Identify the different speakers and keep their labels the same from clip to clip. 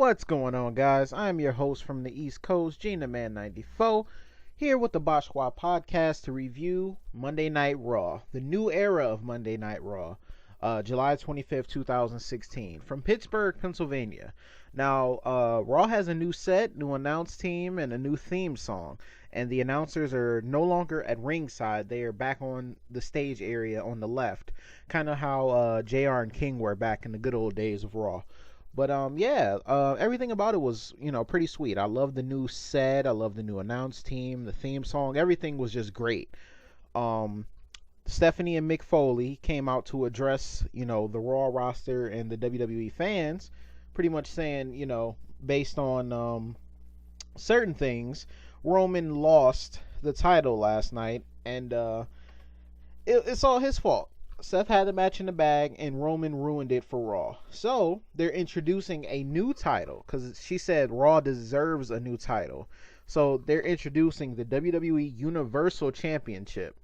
Speaker 1: What's going on, guys? I'm your host from the East Coast, Gina Man 94, here with the Bosch Squad podcast to review Monday Night Raw, the new era of Monday Night Raw, July 25th, 2016, from Pittsburgh, Pennsylvania. Now, Raw has a new set, new announce team, and a new theme song, and the announcers are no longer at ringside. They are back on the stage area on the left, kind of how JR and King were back in the good old days of Raw. But everything about it was, pretty sweet. I love the new set. I love the new announce team, the theme song. Everything was just great. Stephanie and Mick Foley came out to address, the Raw roster and the WWE fans, pretty much saying, based on certain things, Roman lost the title last night, and it's all his fault. Seth had the match in the bag, and Roman ruined it for Raw. So, they're introducing a new title, because she said Raw deserves a new title. So, they're introducing the WWE Universal Championship.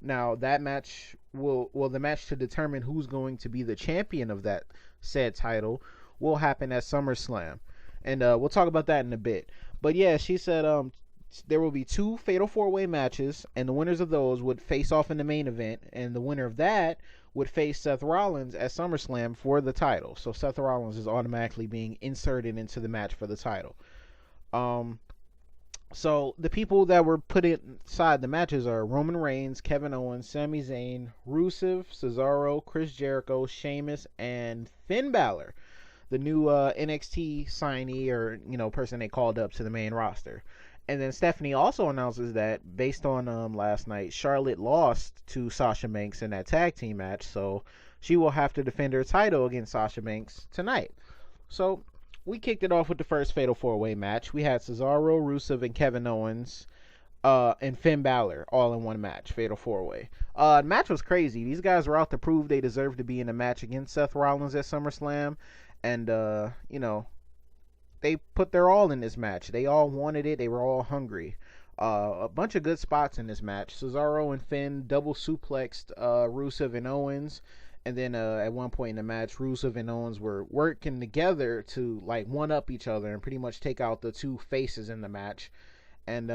Speaker 1: Now, that match the match to determine who's going to be the champion of that said title will happen at SummerSlam. And we'll talk about that in a bit. But yeah, she said there will be two Fatal 4-Way matches, and the winners of those would face off in the main event, and the winner of that would face Seth Rollins at SummerSlam for the title. So Seth Rollins is automatically being inserted into the match for the title. So the people that were put inside the matches are Roman Reigns, Kevin Owens, Sami Zayn, Rusev, Cesaro, Chris Jericho, Sheamus, and Finn Balor, the new NXT signee or person they called up to the main roster. And then Stephanie also announces that based on last night, Charlotte lost to Sasha Banks in that tag team match, so she will have to defend her title against Sasha Banks tonight. So we kicked it off with the first Fatal 4-Way match. We had Cesaro, Rusev, and Kevin Owens and Finn Balor all in one match, Fatal 4-Way. The match was crazy. These guys were out to prove they deserved to be in a match against Seth Rollins at SummerSlam, and they put their all in this match. They all wanted it. They were all hungry. A bunch of good spots in this match. Cesaro and Finn double suplexed Rusev and Owens. And then at one point in the match, Rusev and Owens were working together to one-up each other and pretty much take out the two faces in the match. And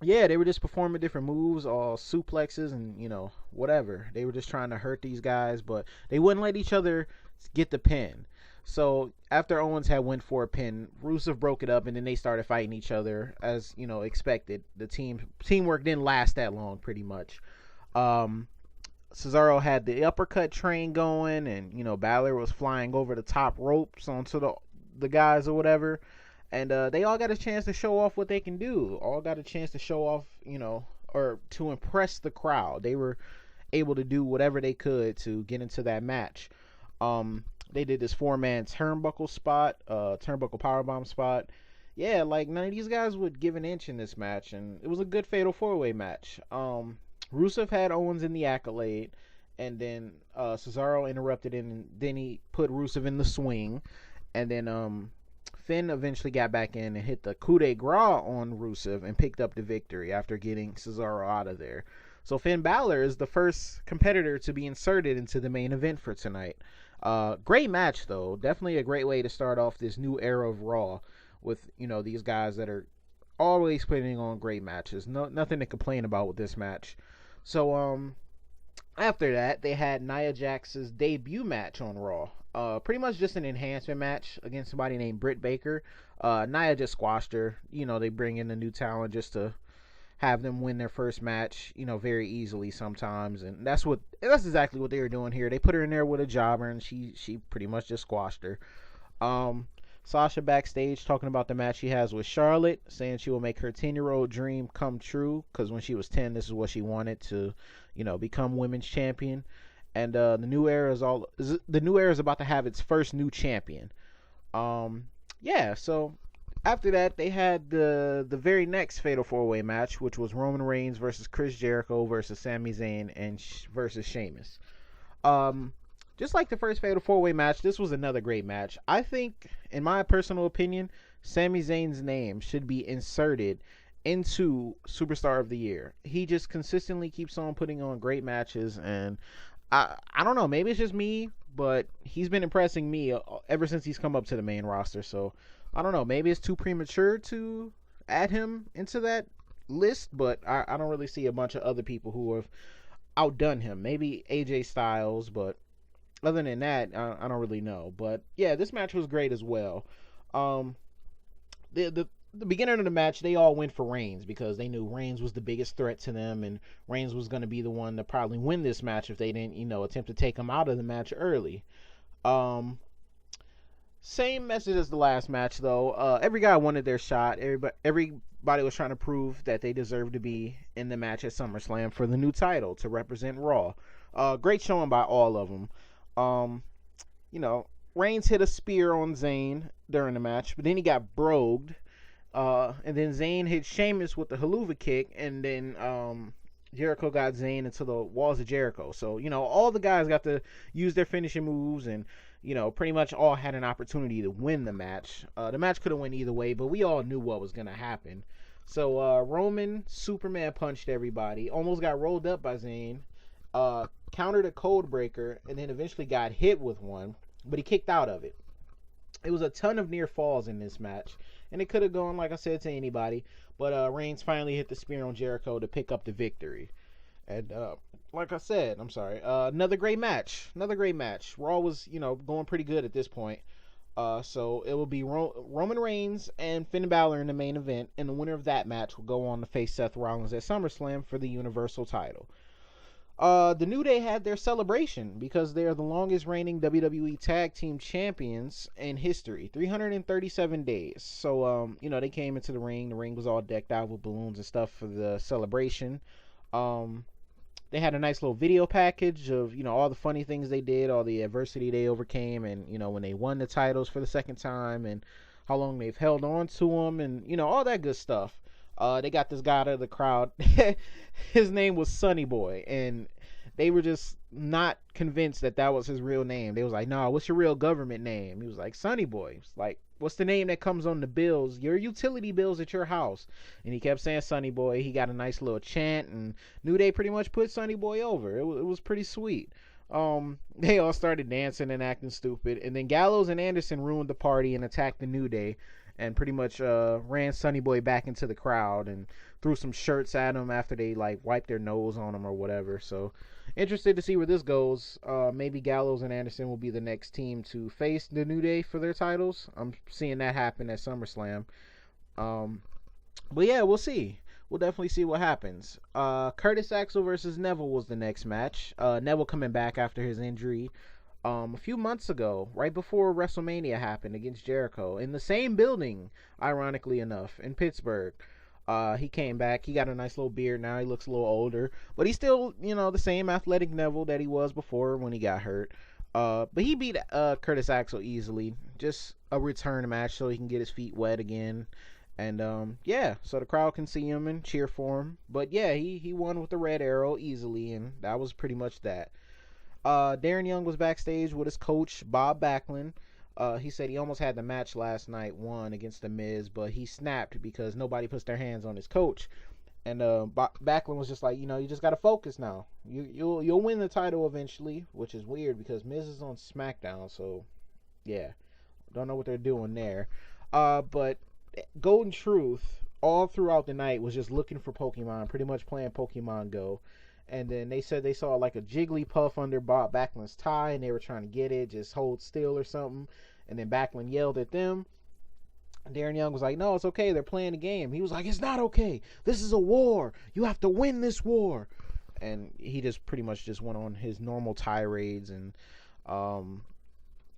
Speaker 1: they were just performing different moves, all suplexes and, whatever. They were just trying to hurt these guys, but they wouldn't let each other get the pin. So after Owens had went for a pin, Rusev broke it up, and then they started fighting each other as expected. The teamwork didn't last that long, pretty much. Cesaro had the uppercut train going, and Balor was flying over the top ropes onto the guys or whatever, and they all got a chance to show off what they can do. All got a chance to show off, or to impress the crowd. They were able to do whatever they could to get into that match. They did this 4-man turnbuckle spot, turnbuckle powerbomb spot. Yeah, none of these guys would give an inch in this match, and it was a good Fatal 4-Way match. Rusev had Owens in the accolade, and then Cesaro interrupted it, and then he put Rusev in the swing, and then Finn eventually got back in and hit the coup de grace on Rusev and picked up the victory after getting Cesaro out of there. So Finn Balor is the first competitor to be inserted into the main event for tonight. Great match, though. Definitely a great way to start off this new era of Raw with, these guys that are always putting on great matches. Nothing to complain about with this match. So, after that, they had Nia Jax's debut match on Raw. Pretty much just an enhancement match against somebody named Brit Baker. Nia just squashed her. They bring in a new talent just to have them win their first match, very easily sometimes, and that's exactly what they were doing here. They put her in there with a jobber, and she pretty much just squashed her. Sasha backstage talking about the match she has with Charlotte, saying she will make her 10-year-old dream come true, because when she was 10, this is what she wanted to, become women's champion. And the new era is about to have its first new champion. So after that, they had the very next Fatal 4-Way match, which was Roman Reigns versus Chris Jericho versus Sami Zayn and versus Sheamus. Just like the first Fatal 4-Way match, this was another great match. I think, in my personal opinion, Sami Zayn's name should be inserted into Superstar of the Year. He just consistently keeps on putting on great matches, and I don't know, maybe it's just me, but he's been impressing me ever since he's come up to the main roster. So I don't know. Maybe it's too premature to add him into that list, but I don't really see a bunch of other people who have outdone him. Maybe AJ Styles, but other than that, I don't really know. But yeah, this match was great as well. The beginning of the match, they all went for Reigns because they knew Reigns was the biggest threat to them, and Reigns was going to be the one to probably win this match if they didn't, attempt to take him out of the match early. Same message as the last match, though. Every guy wanted their shot. Everybody was trying to prove that they deserved to be in the match at SummerSlam for the new title to represent Raw. Great showing by all of them. Reigns hit a spear on Zayn during the match, but then he got brogued. And then Zayn hit Sheamus with the haluva kick, and then Jericho got Zayn into the walls of Jericho. So, all the guys got to use their finishing moves, and, pretty much all had an opportunity to win the match. The match could have went either way, but we all knew what was going to happen. So, Roman Superman punched everybody, almost got rolled up by Zayn, countered a code breaker, and then eventually got hit with one, but he kicked out of it. It was a ton of near falls in this match, and it could have gone, like I said, to anybody, but Reigns finally hit the spear on Jericho to pick up the victory. And like I said, another great match. Raw was, going pretty good at this point. So it will be Roman Reigns and Finn Balor in the main event, and the winner of that match will go on to face Seth Rollins at SummerSlam for the Universal title. The New Day had their celebration because they are the longest reigning WWE Tag Team Champions in history, 337 days. So, they came into the ring. The ring was all decked out with balloons and stuff for the celebration. They had a nice little video package of, all the funny things they did, all the adversity they overcame, and, when they won the titles for the second time, and how long they've held on to them, and, all that good stuff. They got this guy out of the crowd. His name was Sonny Boy, and they were just not convinced that was his real name. They was like, "No, what's your real government name?" He was like, "Sonny Boy." It's like, "What's the name that comes on the bills, your utility bills at your house?" And he kept saying Sonny Boy. He got a nice little chant, and New Day pretty much put Sonny Boy over. It was pretty sweet. They all started dancing and acting stupid, and then Gallows and Anderson ruined the party and attacked the New Day, and pretty much ran Sonny Boy back into the crowd and threw some shirts at him after they wiped their nose on him or whatever. So interested to see where this goes. Maybe Gallows and Anderson will be the next team to face the New Day for their titles. I'm seeing that happen at SummerSlam. But yeah, we'll see. We'll definitely see what happens. Curtis Axel versus Neville was the next match. Neville coming back after his injury a few months ago, right before WrestleMania happened against Jericho, in the same building, ironically enough, in Pittsburgh. He came back. He got a nice little beard now. He looks a little older, but he's still, the same athletic Neville that he was before when he got hurt. But he beat Curtis Axel easily. Just a return match so he can get his feet wet again. And so the crowd can see him and cheer for him. But yeah, he won with the red arrow easily, and that was pretty much that. Darren Young was backstage with his coach, Bob Backlund. He said he almost had the match last night, won against The Miz, but he snapped because nobody puts their hands on his coach. And Backlund was just like, you just got to focus now. You'll win the title eventually, which is weird because Miz is on Smackdown, so yeah, don't know what they're doing there. But Golden Truth all throughout the night was just looking for Pokemon, pretty much playing Pokemon Go. And then they said they saw like a Jigglypuff under Bob Backlund's tie, and they were trying to get it, just hold still or something. And then Backlund yelled at them. Darren Young was like, "No, it's okay. They're playing the game." He was like, "It's not okay. This is a war. You have to win this war." And he just pretty much just went on his normal tirades. And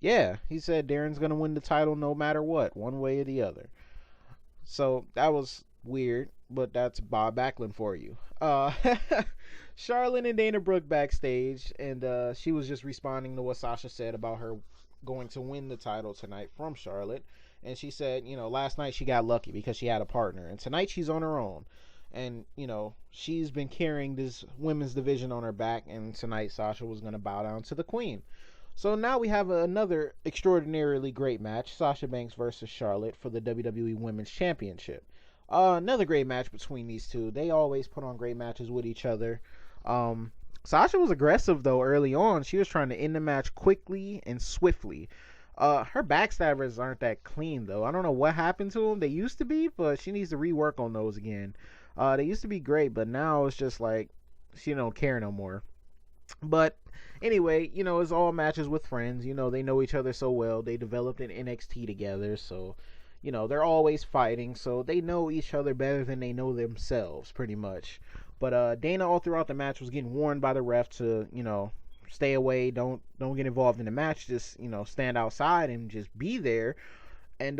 Speaker 1: he said Darren's going to win the title no matter what, one way or the other. So that was weird, but that's Bob Backlund for you. Charlotte and Dana Brooke backstage, and she was just responding to what Sasha said about her going to win the title tonight from Charlotte. And she said, last night she got lucky because she had a partner, and tonight she's on her own. And, she's been carrying this women's division on her back, and tonight Sasha was going to bow down to the queen. So now we have another extraordinarily great match, Sasha Banks versus Charlotte for the WWE Women's Championship. Another great match between these two. They always put on great matches with each other. Sasha was aggressive though early on. She was trying to end the match quickly and swiftly. Her backstabbers aren't that clean though. I don't know what happened to them. They used to be, but she needs to rework on those again. They used to be great, but now it's just like she don't care no more. But anyway, it's all matches with friends. They know each other so well. They developed in NXT together, so they're always fighting, so they know each other better than they know themselves, pretty much. But Dana all throughout the match was getting warned by the ref to, stay away, don't get involved in the match, just stand outside and just be there. And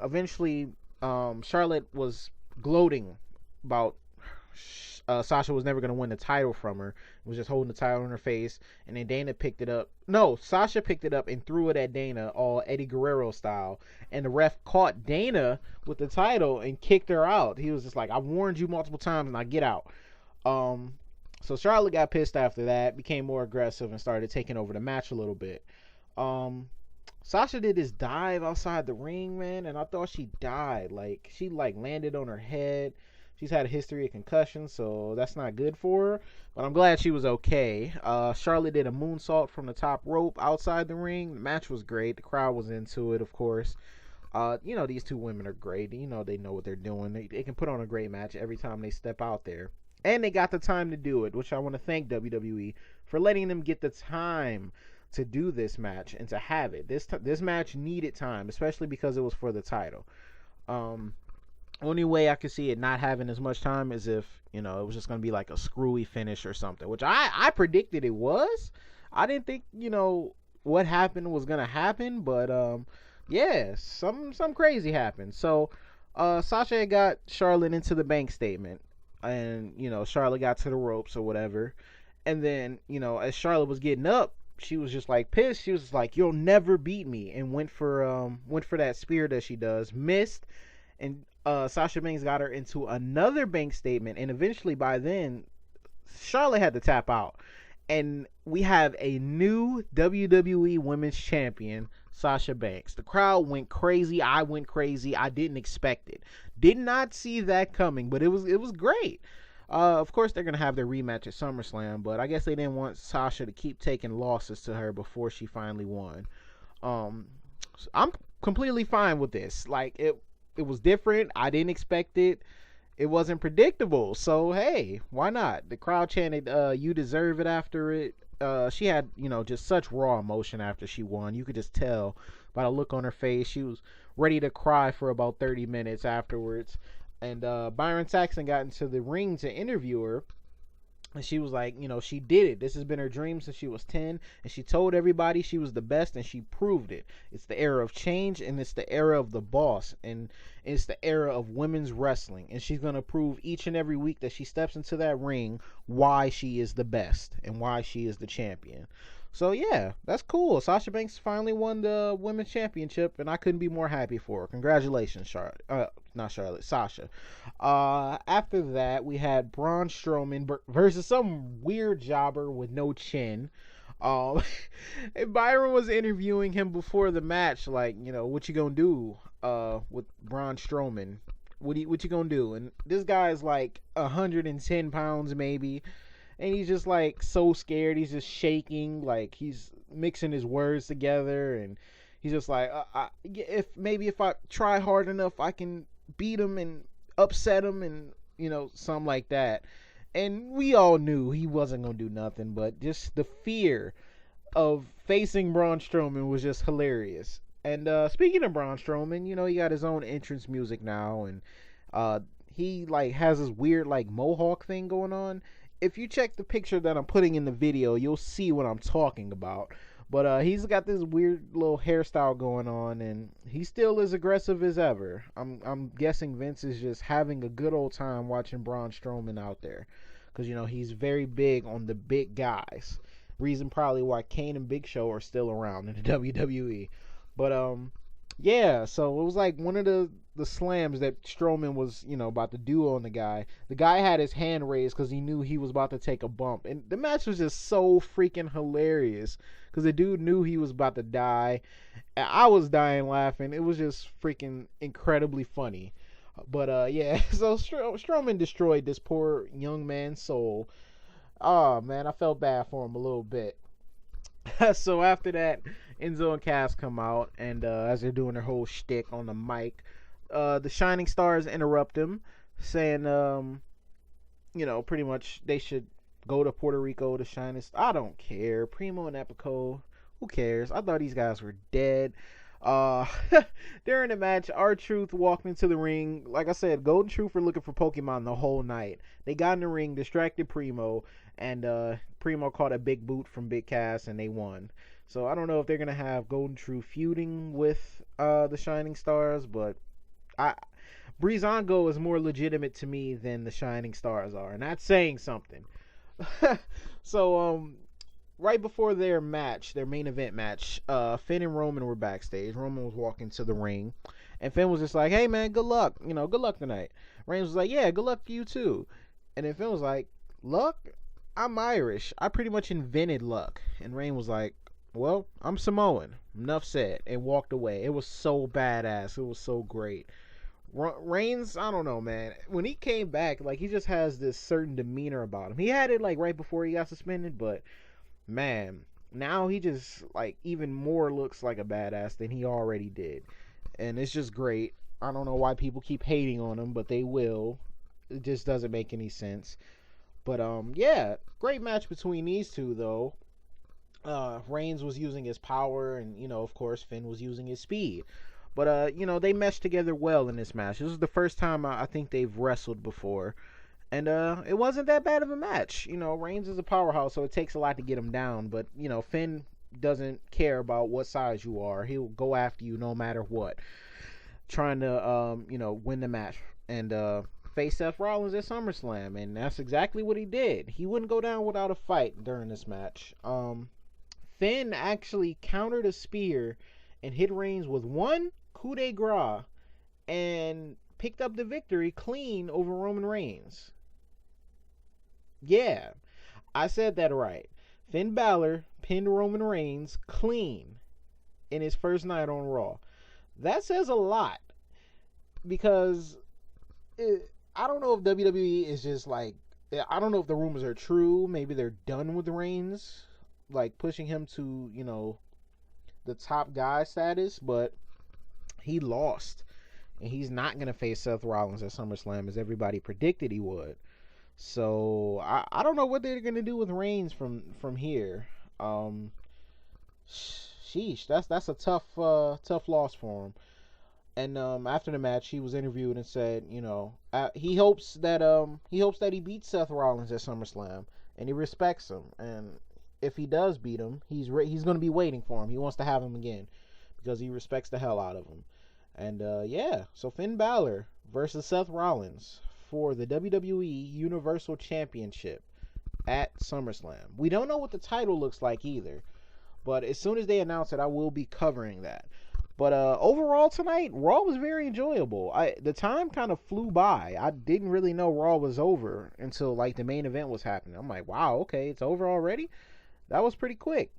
Speaker 1: eventually, Charlotte was gloating about Sasha was never going to win the title from her. Was just holding the title in her face, and then Dana picked it up. No, Sasha picked it up and threw it at Dana, all Eddie Guerrero style. And the ref caught Dana with the title and kicked her out. He was just like, "I warned you multiple times, and I get out." So Charlotte got pissed after that, became more aggressive, and started taking over the match a little bit. Sasha did this dive outside the ring, man, and I thought she died. Like, she landed on her head. She's had a history of concussions, so that's not good for her. But I'm glad she was okay. Charlotte did a moonsault from the top rope outside the ring. The match was great. The crowd was into it, of course. These two women are great. They know what they're doing. They can put on a great match every time they step out there. And they got the time to do it, which I want to thank WWE for letting them get the time to do this match and to have it. This match needed time, especially because it was for the title. Only way I could see it not having as much time is if, it was just going to be like a screwy finish or something, which I predicted it was. I didn't think, what happened was going to happen, but yeah, some crazy happened. So Sasha got Charlotte into the bank statement, and, Charlotte got to the ropes or whatever. And then, as Charlotte was getting up, she was just like pissed. She was just like, "You'll never beat me," and went for that spear that she does, missed, and Sasha Banks got her into another bank statement, and eventually by then Charlotte had to tap out, and we have a new WWE Women's Champion, Sasha Banks. The crowd went crazy. I went crazy. I didn't expect it. Did not see that coming, but it was great. Of course, they're going to have their rematch at SummerSlam, but I guess they didn't want Sasha to keep taking losses to her before she finally won. I'm completely fine with this. Like, it was different. I didn't expect it. It wasn't predictable. So, hey, why not? The crowd chanted, "You deserve it" after it. She had, just such raw emotion after she won. You could just tell by the look on her face. She was ready to cry for about 30 minutes afterwards. And Byron Saxton got into the ring to interview her. And she was like, she did it. This has been her dream since she was 10. And she told everybody she was the best, and she proved it. It's the era of change, and it's the era of the boss. And it's the era of women's wrestling. And she's going to prove each and every week that she steps into that ring why she is the best and why she is the champion. So, yeah, that's cool. Sasha Banks finally won the women's championship, and I couldn't be more happy for her. Congratulations, Sasha. After that, we had Braun Strowman versus some weird jobber with no chin. And Byron was interviewing him before the match, like, what you gonna do with Braun Strowman? What you gonna do? And this guy is like 110 pounds maybe. And he's just like so scared. He's just shaking, like he's mixing his words together, and he's just like, if I try hard enough, I can beat him and upset him, and something like that. And we all knew he wasn't gonna do nothing, but just the fear of facing Braun Strowman was just hilarious. And speaking of Braun Strowman, he got his own entrance music now, and he like has this weird like mohawk thing going on. If you check the picture that I'm putting in the video, you'll see what I'm talking about. But he's got this weird little hairstyle going on, and he's still as aggressive as ever. I'm guessing Vince is just having a good old time watching Braun Strowman out there, because he's very big on the big guys. Reason probably why Kane and Big Show are still around in the WWE. But yeah, so it was like one of the slams that Strowman was, about to do on the guy. The guy had his hand raised because he knew he was about to take a bump. And the match was just so freaking hilarious because the dude knew he was about to die. And I was dying laughing. It was just freaking incredibly funny. But yeah, so Strowman destroyed this poor young man's soul. Oh man, I felt bad for him a little bit. So after that, Enzo and Cass come out, and as they're doing their whole shtick on the mic, the Shining Stars interrupt him, saying, pretty much they should go to Puerto Rico to shine. I don't care. Primo and Epico, who cares? I thought these guys were dead. Uh, During the match, R-Truth walked into the ring. Like I said, Golden Truth were looking for Pokemon the whole night. They got in the ring, distracted Primo, and Primo caught a big boot from Big Cass, and they won. So I don't know if they're gonna have Golden Truth feuding with the Shining Stars, but Breezango is more legitimate to me than the Shining Stars are, and that's saying something. So right before their match, their main event match, Finn and Roman were backstage. Roman was walking to the ring, and Finn was just like, "Hey man, good luck. Good luck tonight." Reigns was like, "Yeah, good luck to you too." And then Finn was like, "Luck? I'm Irish. I pretty much invented luck." And Reigns was like, "Well, I'm Samoan. Enough said," and walked away. It was so badass. It was so great. Reigns, I don't know, man. When he came back, like, he just has this certain demeanor about him. He had it like right before he got suspended, but man, now he just like even more looks like a badass than he already did, and it's just great. I don't know why people keep hating on him, but they will. It just doesn't make any sense. But yeah, great match between these two though. Reigns was using his power, and of course Finn was using his speed. But they meshed together well in this match. This was the first time I think they've wrestled before. And it wasn't that bad of a match. Reigns is a powerhouse, so it takes a lot to get him down. But, Finn doesn't care about what size you are. He'll go after you no matter what, trying to, win the match and face Seth Rollins at SummerSlam. And that's exactly what he did. He wouldn't go down without a fight during this match. Finn actually countered a spear and hit Reigns with one coup de grace and picked up the victory clean over Roman Reigns. Yeah, I said that right. Finn Balor pinned Roman Reigns clean in his first night on Raw. That says a lot, because I don't know if WWE is just like, I don't know if the rumors are true. Maybe they're done with Reigns, like pushing him to, the top guy status, but he lost. And he's not going to face Seth Rollins at SummerSlam as everybody predicted he would. So I don't know what they're going to do with Reigns from here. Sheesh, that's a tough loss for him. And after the match, he was interviewed and said, he hopes that he beats Seth Rollins at SummerSlam, and he respects him. And if he does beat him, he's going to be waiting for him. He wants to have him again because he respects the hell out of him. And yeah, so Finn Balor versus Seth Rollins for the WWE Universal Championship at SummerSlam. We don't know what the title looks like either, but as soon as they announce it, I will be covering that. But overall tonight, Raw was very enjoyable. The time kind of flew by. I didn't really know Raw was over until like the main event was happening. I'm like, wow, okay, it's over already? That was pretty quick.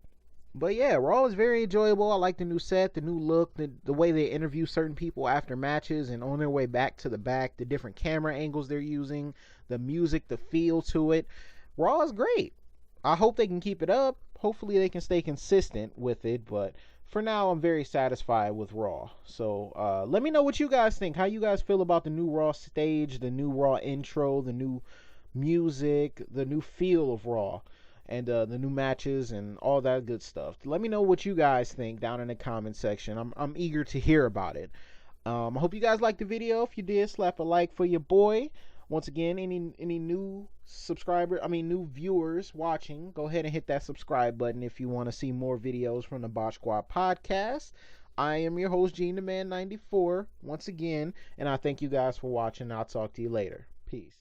Speaker 1: But yeah, Raw was very enjoyable. I like the new set, the new look, the way they interview certain people after matches and on their way back to the back, the different camera angles they're using, the music, the feel to it. Raw is great. I hope they can keep it up. Hopefully they can stay consistent with it, but for now I'm very satisfied with Raw. So let me know what you guys think. How you guys feel about the new Raw stage, the new Raw intro, the new music, the new feel of Raw, and the new matches and all that good stuff. Let me know what you guys think down in the comment section. I'm eager to hear about it. I hope you guys liked the video. If you did, slap a like for your boy. Once again, any new new viewers watching, go ahead and hit that subscribe button if you want to see more videos from the Botch Squad podcast. I am your host, Gene the Man 94, once again, and I thank you guys for watching. I'll talk to you later. Peace.